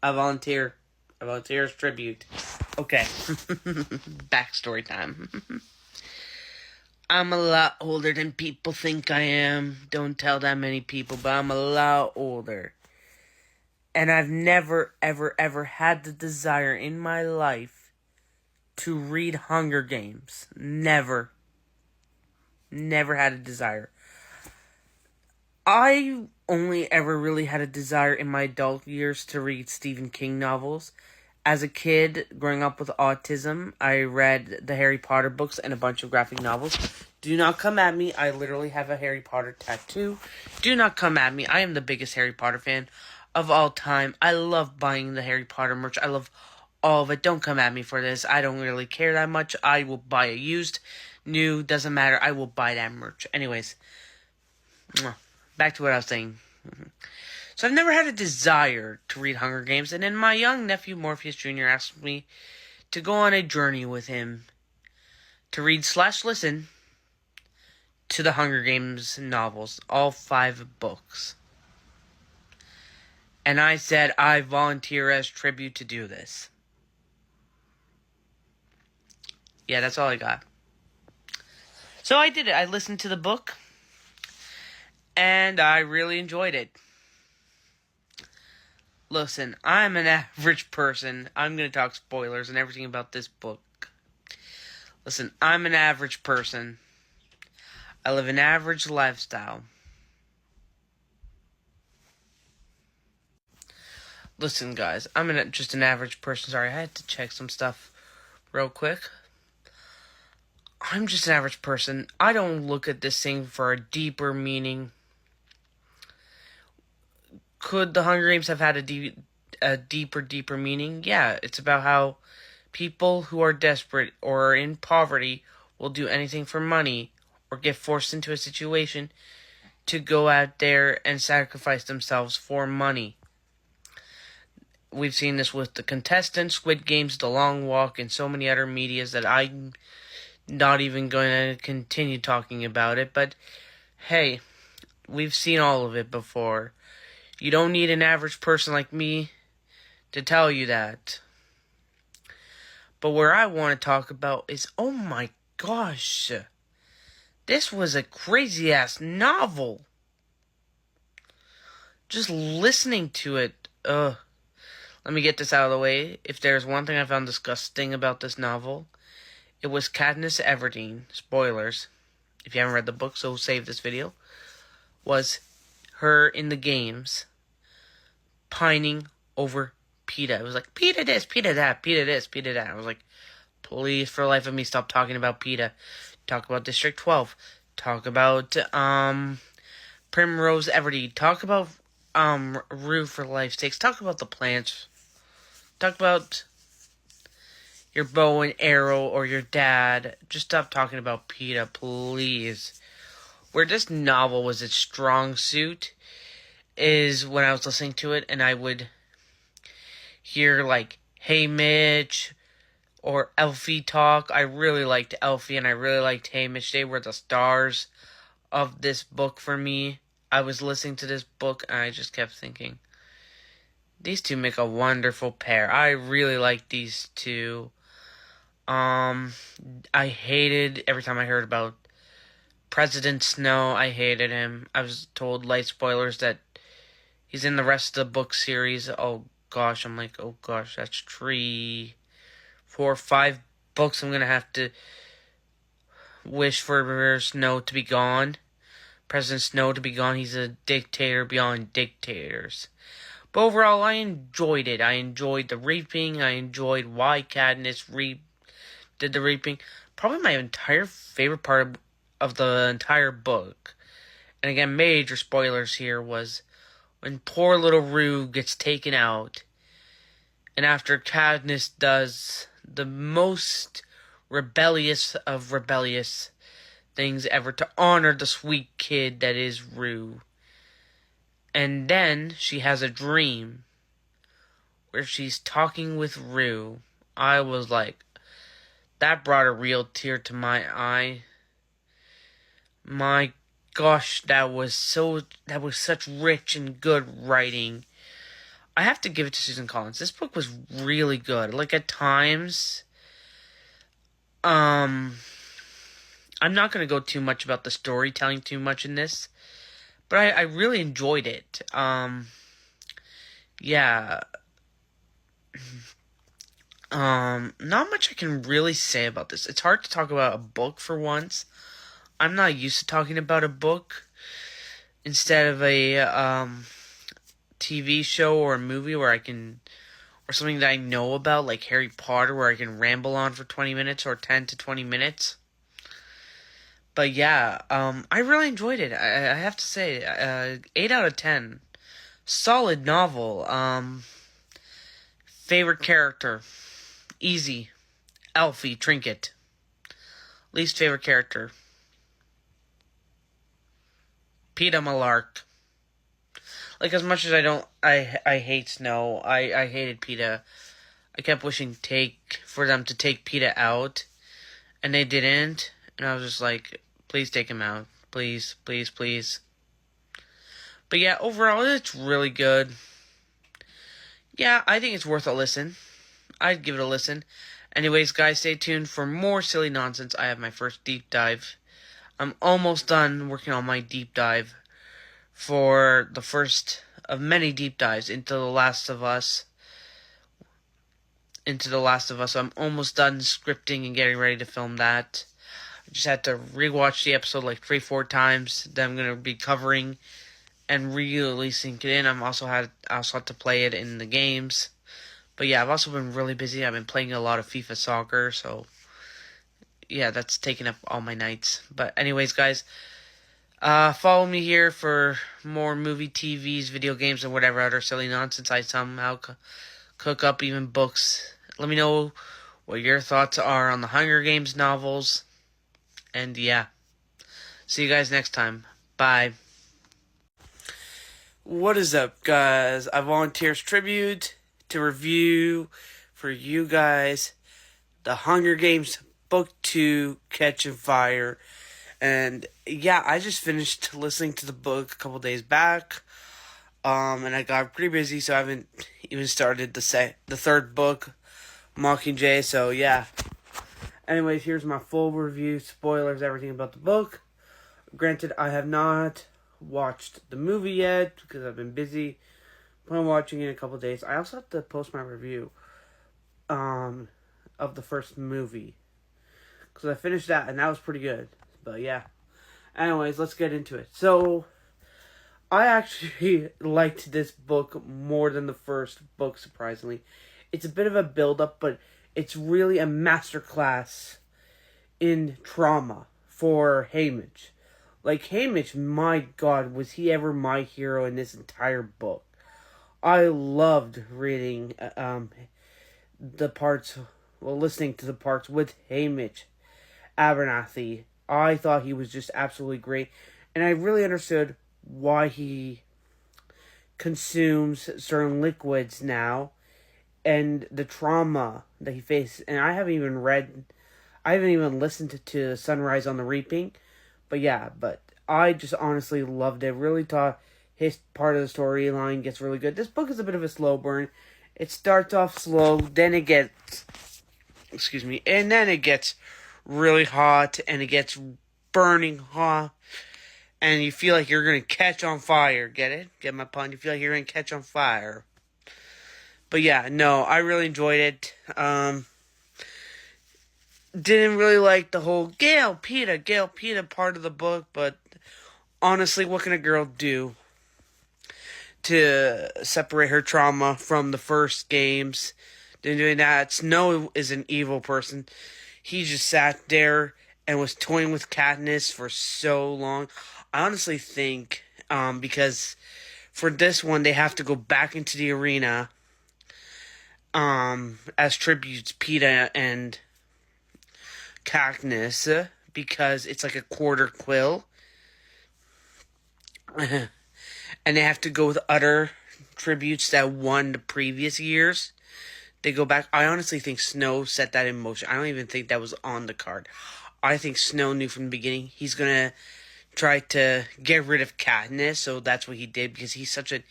I volunteer. I volunteer as tribute. Okay. Backstory time. I'm a lot older than people think I am. Don't tell that many people, but I'm a lot older. And I've never, ever, ever had the desire in my life to read Hunger Games. Never. Never had a desire. I only ever really had a desire in my adult years to read Stephen King novels. As a kid, growing up with autism, I read the Harry Potter books and a bunch of graphic novels. Do not come at me. I literally have a Harry Potter tattoo. Do not come at me. I am the biggest Harry Potter fan of all time. I love buying the Harry Potter merch. I love all of it. Don't come at me for this. I don't really care that much. I will buy a used, new, doesn't matter. I will buy that merch. Anyways, back to what I was saying. So I've never had a desire to read Hunger Games, and then my young nephew Morpheus Jr. asked me to go on a journey with him to read / listen to the Hunger Games novels, all 5 books. And I said I volunteer as tribute to do this. Yeah, that's all I got. So I did it. I listened to the book, and I really enjoyed it. Listen, I'm an average person. I'm going to talk spoilers and everything about this book. Listen, I'm an average person. I live an average lifestyle. Listen, guys, I'm just an average person. Sorry, I had to check some stuff real quick. I'm just an average person. I don't look at this thing for a deeper meaning. Could the Hunger Games have had a deeper meaning? Yeah, it's about how people who are desperate or are in poverty will do anything for money or get forced into a situation to go out there and sacrifice themselves for money. We've seen this with the contestants, Squid Games, The Long Walk, and so many other medias that I'm not even going to continue talking about it. But hey, we've seen all of it before. You don't need an average person like me to tell you that. But where I want to talk about is, oh my gosh, this was a crazy-ass novel. Just listening to it, let me get this out of the way. If there's one thing I found disgusting about this novel, it was Katniss Everdeen, spoilers, if you haven't read the book, so save this video, was her in the games pining over Peeta. It was like, Peeta this, Peeta that, Peeta this, Peeta that. I was like, please, for the life of me, stop talking about Peeta. Talk about District 12. Talk about, Primrose Everdeen. Talk about, Rue for life's sakes. Talk about the plants. Talk about your bow and arrow or your dad. Just stop talking about Peeta, please. Where this novel was its strong suit is when I was listening to it and I would hear like, hey Mitch, or Elfie talk. I really liked Elfie and I really liked Hey Mitch. They were the stars of this book for me. I was listening to this book and I just kept thinking, these two make a wonderful pair. I really like these two. I hated every time I heard about President Snow. I hated him. I was told, light spoilers, that he's in the rest of the book series. Oh gosh, I'm like, oh gosh, that's 3, 4, 5 books I'm gonna have to wish for Snow to be gone. President Snow to be gone. He's a dictator beyond dictators. But overall, I enjoyed it. I enjoyed the reaping. I enjoyed why Katniss did the reaping. Probably my entire favorite part of the entire book, and again, major spoilers here, was when poor little Rue gets taken out, and after Katniss does the most rebellious of rebellious things ever to honor the sweet kid that is Rue. And then she has a dream where she's talking with Rue. I was like, that brought a real tear to my eye. My gosh, that was such rich and good writing. I have to give it to Susan Collins. This book was really good. Like, at times, I'm not going to go too much about the storytelling too much in this, but I really enjoyed it. Yeah. Not much I can really say about this. It's hard to talk about a book for once. I'm not used to talking about a book instead of a, TV show or a movie where I can, or something that I know about, like Harry Potter, where I can ramble on for 20 minutes or 10 to 20 minutes. But yeah, I really enjoyed it. I have to say, 8 out of 10. Solid novel. Favorite character. Easy. Elfie, Trinket. Least favorite character. Peeta Mellark. Like, as much as I hate Snow, I hated Peeta. I kept wishing for them to take Peeta out, and they didn't, and I was just like, please take him out. Please, please, please. But yeah, overall, it's really good. Yeah, I think it's worth a listen. I'd give it a listen. Anyways, guys, stay tuned for more silly nonsense. I have my first deep dive. I'm almost done working on my deep dive for the first of many deep dives into The Last of Us. I'm almost done scripting and getting ready to film that. I just had to rewatch the episode like 3-4 times that I'm going to be covering and really sink it in. I also had to play it in the games. But yeah, I've also been really busy. I've been playing a lot of FIFA Soccer, so yeah, that's taking up all my nights. But anyways, guys, follow me here for more movie, TVs, video games, and whatever other silly nonsense I somehow cook up, even books. Let me know what your thoughts are on the Hunger Games novels. And yeah, see you guys next time. Bye. What is up, guys? I volunteer as tribute to review for you guys the Hunger Games Book 2, Catching Fire. And yeah, I just finished listening to the book a couple days back. And I got pretty busy, so I haven't even started the third book, Mockingjay. So yeah. Anyways, here's my full review, spoilers, everything about the book. Granted, I have not watched the movie yet because I've been busy. But I'm watching it in a couple days. I also have to post my review of the first movie because I finished that and that was pretty good. But yeah. Anyways, let's get into it. So, I actually liked this book more than the first book, surprisingly. It's a bit of a build-up, but it's really a masterclass in trauma for Haymitch. Like, Haymitch, my god, was he ever my hero in this entire book. I loved reading listening to the parts with Haymitch Abernathy. I thought he was just absolutely great, and I really understood why he consumes certain liquids now, and the trauma that he faced. And I haven't even listened to Sunrise on the Reaping, but I just honestly loved it. Really thought his part of the storyline gets really good. This book is a bit of a slow burn. It starts off slow, then it gets really hot, and it gets burning hot, and you feel like you're going to catch on fire. Get it? Get my pun? You feel like you're going to catch on fire. But yeah, no, I really enjoyed it. Didn't really like the whole Gale Peeta part of the book, but honestly, what can a girl do to separate her trauma from the first games? Doing that. Snow is an evil person. He just sat there and was toying with Katniss for so long. I honestly think, because for this one, they have to go back into the arena, as tributes, Peeta and Katniss, because it's like a quarter quill. And they have to go with other tributes that won the previous years. They go back. I honestly think Snow set that in motion. I don't even think that was on the card. I think Snow knew from the beginning he's going to try to get rid of Katniss, so that's what he did because he's such an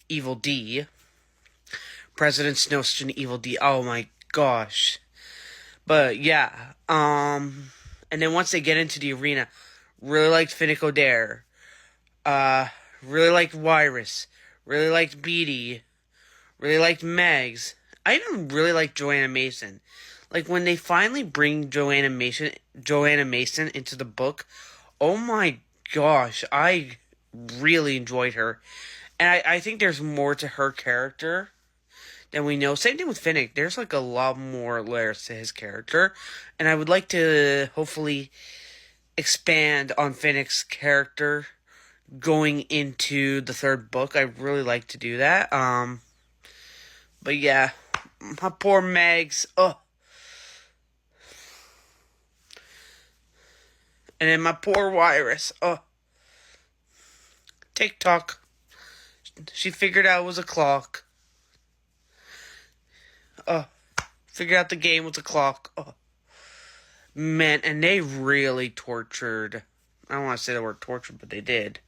evil D. President Snow's such an evil D. Oh my gosh. But yeah, and then once they get into the arena, really liked Finnick Odair. Really liked Wirus. Really liked Beatty. Really liked Megs. I even really liked Joanna Mason. Like when they finally bring Joanna Mason into the book, oh my gosh, I really enjoyed her. And I think there's more to her character than we know. Same thing with Finnick. There's like a lot more layers to his character. And I would like to hopefully expand on Finnick's character going into the third book. I'd really like to do that. But yeah, my poor Megs. Oh. And then my poor Wirus. Oh. TikTok. She figured out it was a clock. Figured out the game was a clock. Oh. Man, and they really tortured. I don't want to say the word tortured, but they did.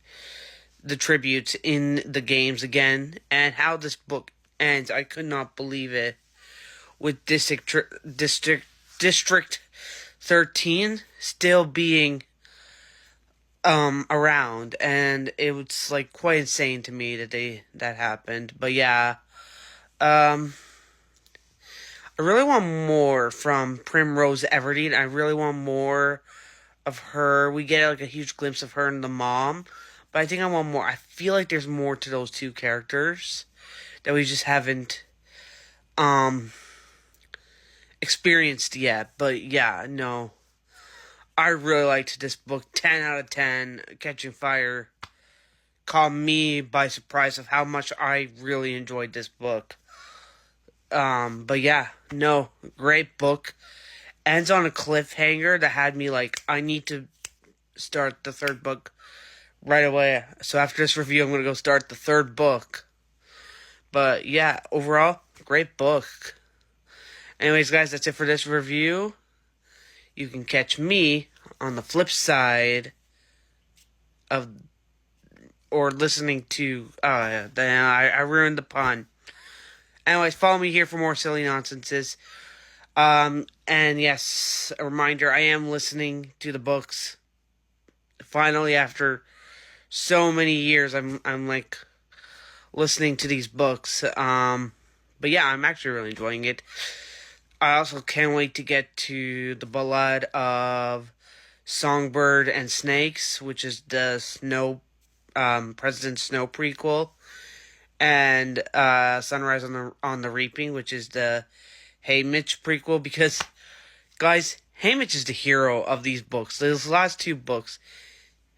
The tributes in the games again. And how this book ends, I could not believe it. With District 13 still being around, and it was like quite insane to me that happened. But yeah, I really want more from Primrose Everdeen. I really want more of her. We get like a huge glimpse of her and the mom, but I think I want more. I feel like there's more to those two characters that we just haven't experienced yet. But yeah, no, I really liked this book. 10 out of 10. Catching Fire caught me by surprise of how much I really enjoyed this book. But yeah, no, great book. Ends on a cliffhanger that had me like, I need to start the third book right away. So after this review, I'm going to go start the third book. But yeah, overall, great book. Anyways, guys, that's it for this review. You can catch me on the flip side of, or listening to, I ruined the pun. Anyways, follow me here for more silly nonsenses. And yes, a reminder, I am listening to the books. Finally, after so many years, I'm like listening to these books. But yeah, I'm actually really enjoying it. I also can't wait to get to the Ballad of Songbird and Snakes, which is the President Snow prequel, and Sunrise on the Reaping, which is the Haymitch prequel. Because, guys, Haymitch is the hero of these books. Those last two books,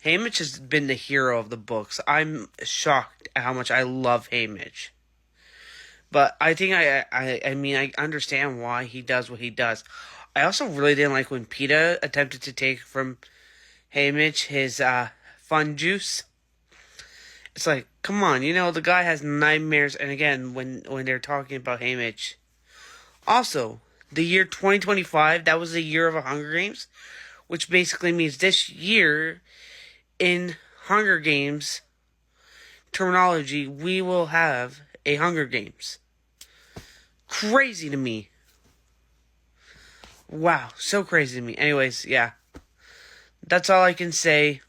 Haymitch has been the hero of the books. I'm shocked at how much I love Haymitch. But I think I mean, I understand why he does what he does. I also really didn't like when PETA attempted to take from Haymitch his fun juice. It's like, come on, the guy has nightmares. And again, when they're talking about Haymitch. Also, the year 2025, that was the year of a Hunger Games, which basically means this year, in Hunger Games terminology, we will have a Hunger Games. Crazy to me. Wow, so crazy to me. Anyways, yeah. That's all I can say.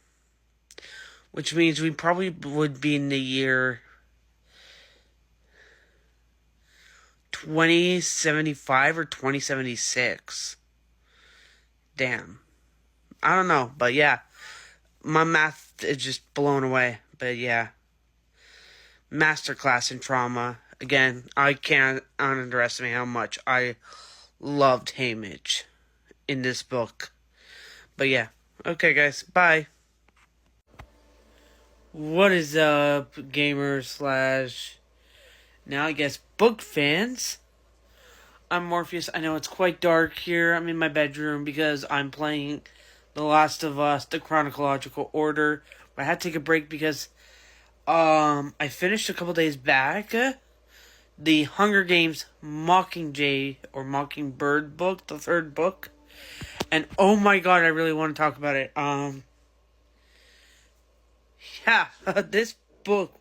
Which means we probably would be in the year 2075 or 2076. Damn. I don't know, but yeah. My math is just blown away. But yeah. Masterclass in trauma. Again, I can't underestimate how much I loved Haymitch in this book. But yeah. Okay, guys. Bye. What is up, gamers / now I guess book fans? I'm Morpheus. I know it's quite dark here. I'm in my bedroom because I'm playing The Last of Us, the chronological order. But I had to take a break because I finished a couple days back the Hunger Games Mockingjay or Mockingbird book, the third book. And oh my god, I really want to talk about it. Yeah, this book,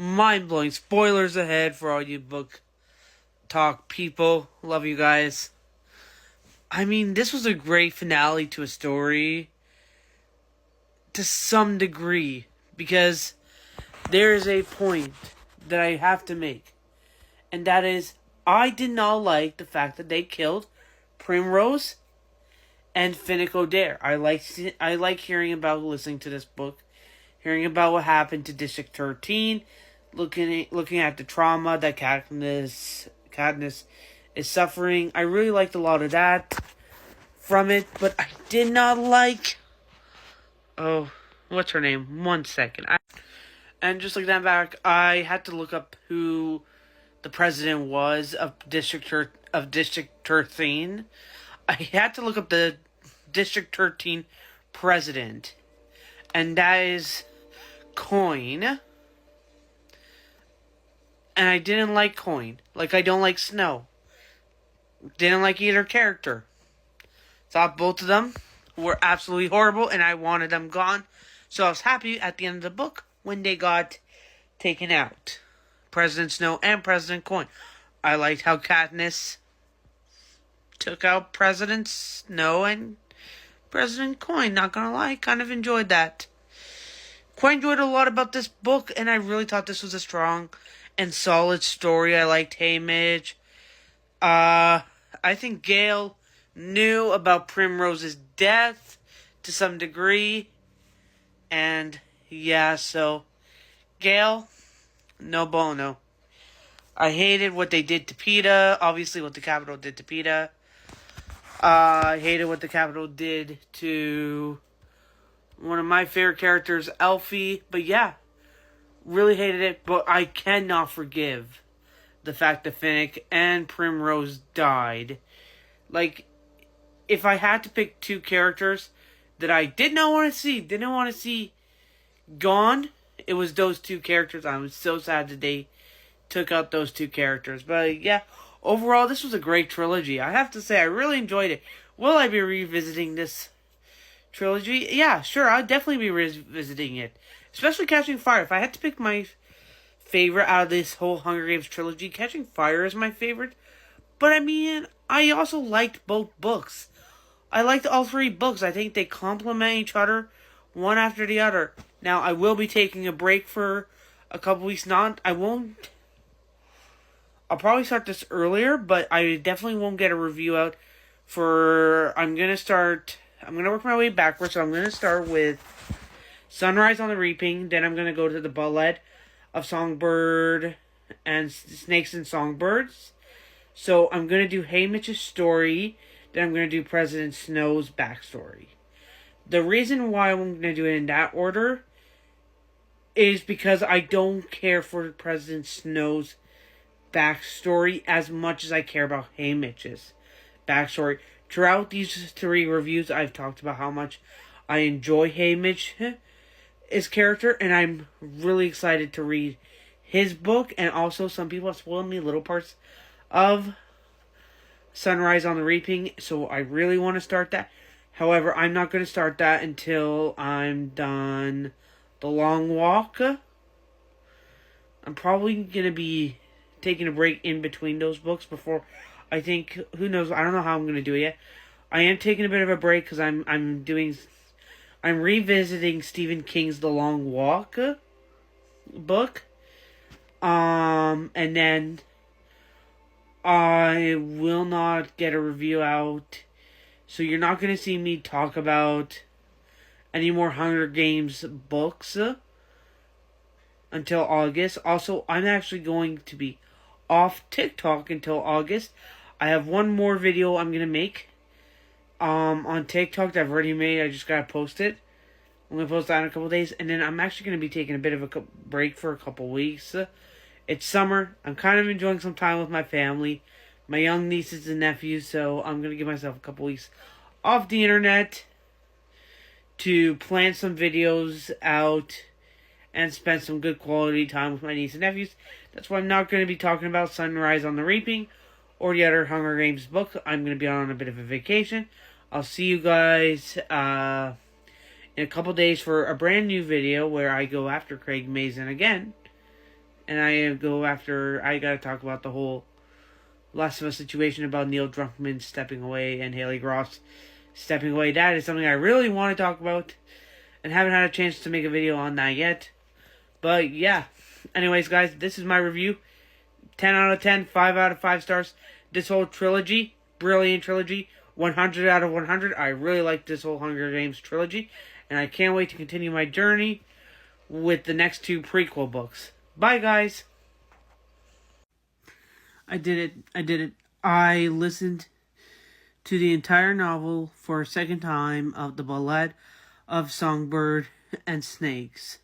mind-blowing. Spoilers ahead for all you book talk people. Love you guys. I mean, this was a great finale to a story to some degree, because there is a point that I have to make, and that is, I did not like the fact that they killed Primrose and Finnick Odair. I like hearing about, listening to this book, hearing about what happened to District 13, looking at the trauma that Katniss is suffering. I really liked a lot of that from it, but I did not like... Oh, what's her name? 1 second. And just looking that back, I had to look up who the president was of District 13. I had to look up the District 13 president, and that is Coin. And I didn't like Coin. Like, I don't like Snow. Didn't like either character. Thought both of them were absolutely horrible, and I wanted them gone. So I was happy at the end of the book when they got taken out. President Snow and President Coin. I liked how Katniss took out President Snow and President Coin. Not gonna lie, kind of enjoyed that. Quite enjoyed a lot about this book, and I really thought this was a strong and solid story. I liked Haymitch. I think Gale knew about Primrose's death to some degree. And yeah, so Gale, no bono. I hated what they did to Peeta. Obviously, what the Capitol did to Peeta. I hated what the Capitol did to one of my favorite characters, Elfie. But yeah, really hated it. But I cannot forgive the fact that Finnick and Primrose died. Like, if I had to pick two characters that I didn't want to see gone, it was those two characters. I was so sad that they took out those two characters. But yeah, overall, this was a great trilogy. I have to say, I really enjoyed it. Will I be revisiting this trilogy? Yeah, sure, I'll definitely be revisiting it. Especially Catching Fire. If I had to pick my favorite out of this whole Hunger Games trilogy, Catching Fire is my favorite. But I mean, I also liked both books. I liked all three books. I think they complement each other, one after the other. Now, I will be taking a break for a couple weeks. I'll probably start this earlier, but I definitely won't get a review out for... I'm going to work my way backwards, so I'm going to start with Sunrise on the Reaping. Then I'm going to go to the Ballad of Songbird and Snakes and Songbirds. So I'm going to do Haymitch's story. Then I'm going to do President Snow's backstory. The reason why I'm going to do it in that order is because I don't care for President Snow's backstory as much as I care about Haymitch's backstory. Throughout these three reviews, I've talked about how much I enjoy Haymitch's character, and I'm really excited to read his book. And also, some people have spoiled me little parts of Sunrise on the Reaping, so I really want to start that. However, I'm not going to start that until I'm done The Long Walk. I'm probably going to be taking a break in between those books before, I think, who knows, I don't know how I'm going to do it yet. I am taking a bit of a break because I'm revisiting Stephen King's The Long Walk book. And then I will not get a review out, so you're not going to see me talk about any more Hunger Games books until August. Also, I'm actually going to be off TikTok until August. I have one more video I'm going to make on TikTok that I've already made. I just got to post it. I'm going to post that in a couple days, and then I'm actually going to be taking a bit of a break for a couple weeks. It's summer. I'm kind of enjoying some time with my family, my young nieces and nephews, so I'm going to give myself a couple weeks off the internet to plan some videos out and spend some good quality time with my nieces and nephews. That's why I'm not going to be talking about Sunrise on the Reaping or the other Hunger Games book. I'm going to be on a bit of a vacation. I'll see you guys in a couple days for a brand new video where I go after Craig Mazin again. and I gotta talk about the whole Last of Us situation about Neil Druckmann stepping away and Haley Gross stepping away. That is something I really want to talk about, and haven't had a chance to make a video on that yet. But yeah, anyways guys, this is my review. 10 out of 10, 5 out of 5 stars. This whole trilogy, brilliant trilogy, 100 out of 100. I really like this whole Hunger Games trilogy, and I can't wait to continue my journey with the next 2 prequel books. Bye guys. I did it. I listened to the entire novel for a second time of The Ballad of Songbird and Snakes.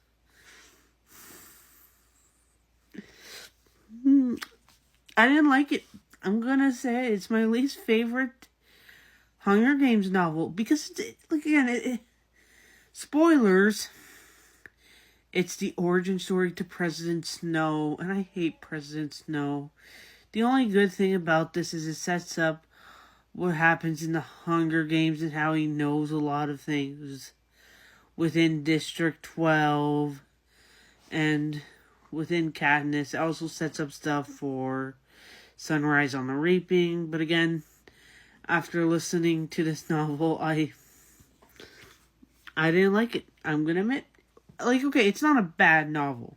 I didn't like it. I'm gonna say it's my least favorite Hunger Games novel because, spoilers. It's the origin story to President Snow, and I hate President Snow. The only good thing about this is it sets up what happens in the Hunger Games and how he knows a lot of things within District 12 and within Katniss. It also sets up stuff for Sunrise on the Reaping. But again, after listening to this novel, I didn't like it. I'm gonna admit. Okay, it's not a bad novel.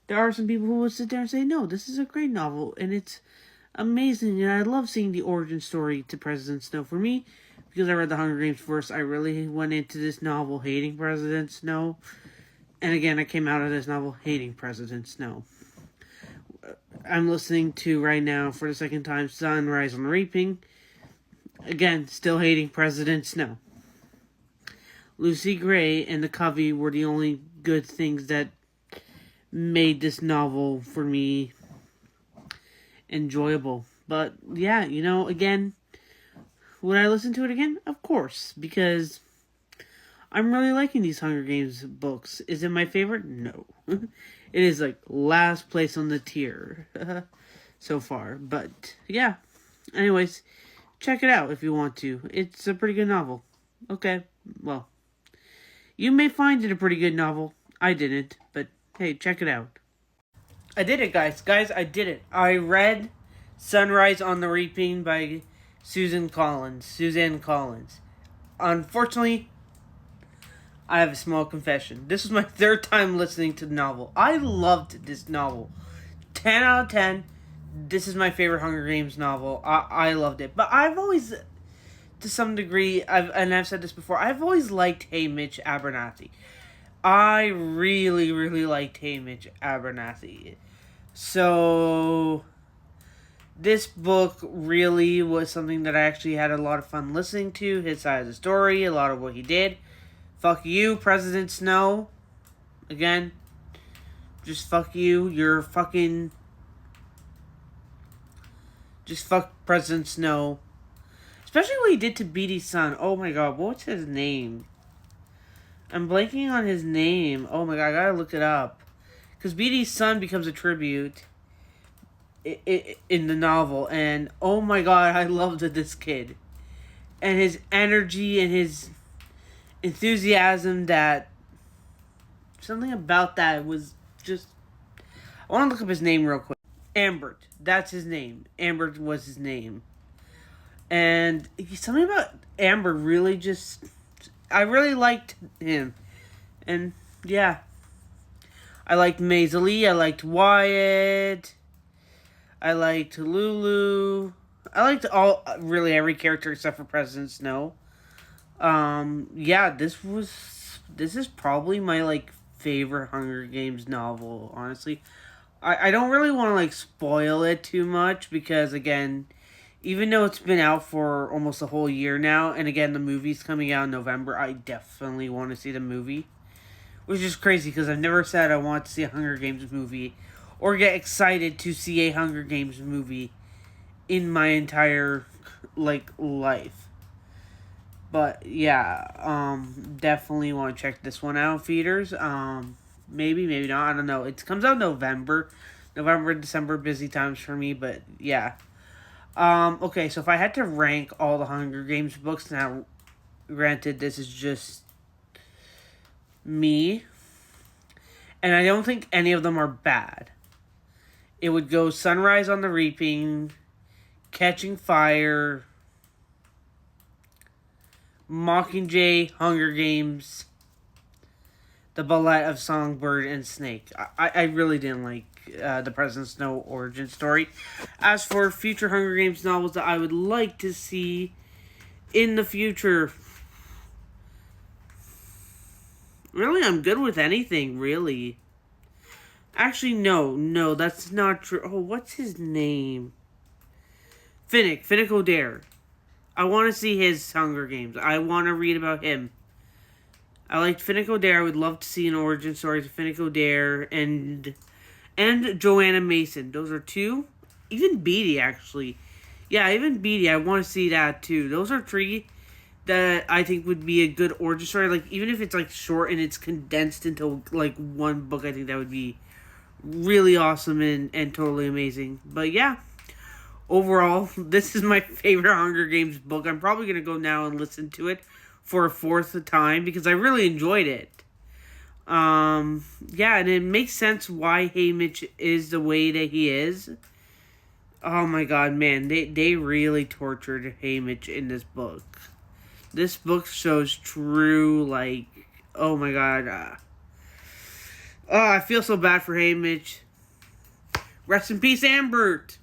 There are some people who will sit there and say, no, this is a great novel, and it's amazing, and I love seeing the origin story to President Snow. For me, because I read The Hunger Games first, I really went into this novel hating President Snow, and again, I came out of this novel hating President Snow. I'm listening to, right now, for the second time, Sunrise on the Reaping. Again, still hating President Snow. Lucy Gray and the Covey were the only good things that made this novel, for me, enjoyable. But, yeah, again, would I listen to it again? Of course, because I'm really liking these Hunger Games books. Is it my favorite? No. It is, last place on the tier so far. But, yeah. Anyways, check it out if you want to. It's a pretty good novel. Okay, well, you may find it a pretty good novel. I didn't, but hey, check it out. I did it, guys. Guys, I did it. I read Sunrise on the Reaping by Suzanne Collins. Unfortunately, I have a small confession. This was my 3rd time listening to the novel. I loved this novel. 10 out of 10. This is my favorite Hunger Games novel. I loved it. But I've always, to some degree, I've said this before, I've always liked Haymitch Abernathy. I really, really liked Haymitch Abernathy. So, this book really was something that I actually had a lot of fun listening to. His side of the story, a lot of what he did. Fuck you, President Snow. Again, just fuck you. You're fucking... Just fuck President Snow. Especially what he did to Beetie's son. Oh my god, what's his name? I'm blanking on his name. Oh my god, I gotta look it up. Because Beetie's son becomes a tribute in the novel. And oh my god, I loved this kid. And his energy and his enthusiasm, that... Something about that was just... I want to look up his name real quick. Ambert. That's his name. Ambert was his name. And something about Amber really just... I really liked him. And, yeah. I liked Maisie, I liked Wyatt. I liked Lulu. I liked really every character except for President Snow. Yeah, this is probably my, favorite Hunger Games novel, honestly. I don't really want to, spoil it too much because, again... Even though it's been out for almost a whole year now, and again, the movie's coming out in November, I definitely want to see the movie. Which is crazy, because I've never said I want to see a Hunger Games movie, or get excited to see a Hunger Games movie in my entire, life. But, yeah, definitely want to check this one out, feeders. Maybe, maybe not, I don't know. It comes out in November. November, December, busy times for me, but, yeah. Okay, so if I had to rank all the Hunger Games books, now, granted, this is just me, and I don't think any of them are bad. it would go Sunrise on the Reaping, Catching Fire, Mockingjay, Hunger Games, The Ballad of Songbird and Snake. I really didn't like the President Snow origin story. As for future Hunger Games novels that I would like to see in the future, really, I'm good with anything, really. Actually, no, that's not true. Oh, what's his name? Finnick Odair. I want to see his Hunger Games. I want to read about him. I liked Finnick Odair. I would love to see an origin story to Finnick Odair and Joanna Mason. Those are two. Even Beatty, actually. Yeah, even Beatty. I want to see that, too. Those are three that I think would be a good origin story. Like, even if it's, like, short and it's condensed into, like, one book, I think that would be really awesome and totally amazing. But, yeah. Overall, this is my favorite Hunger Games book. I'm probably going to go now and listen to it for a fourth time because I really enjoyed it. Yeah, and it makes sense why Haymitch is the way that he is. Oh my god, man, they really tortured Haymitch in this book. This book shows true, like, oh my god. I feel so bad for Haymitch. Rest in peace, Ambert.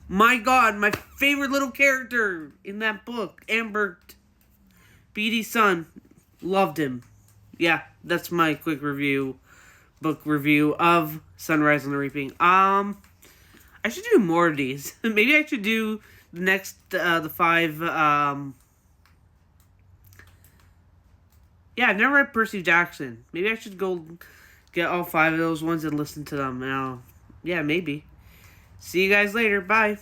My god, my favorite little character in that book, Ambert. Beatty's son. Loved him. Yeah, that's my quick book review of Sunrise on the Reaping. I should do more of these. Maybe I should do the next, the 5, yeah, I've never read Percy Jackson. Maybe I should go get all 5 of those ones and listen to them now. Yeah, maybe. See you guys later. Bye.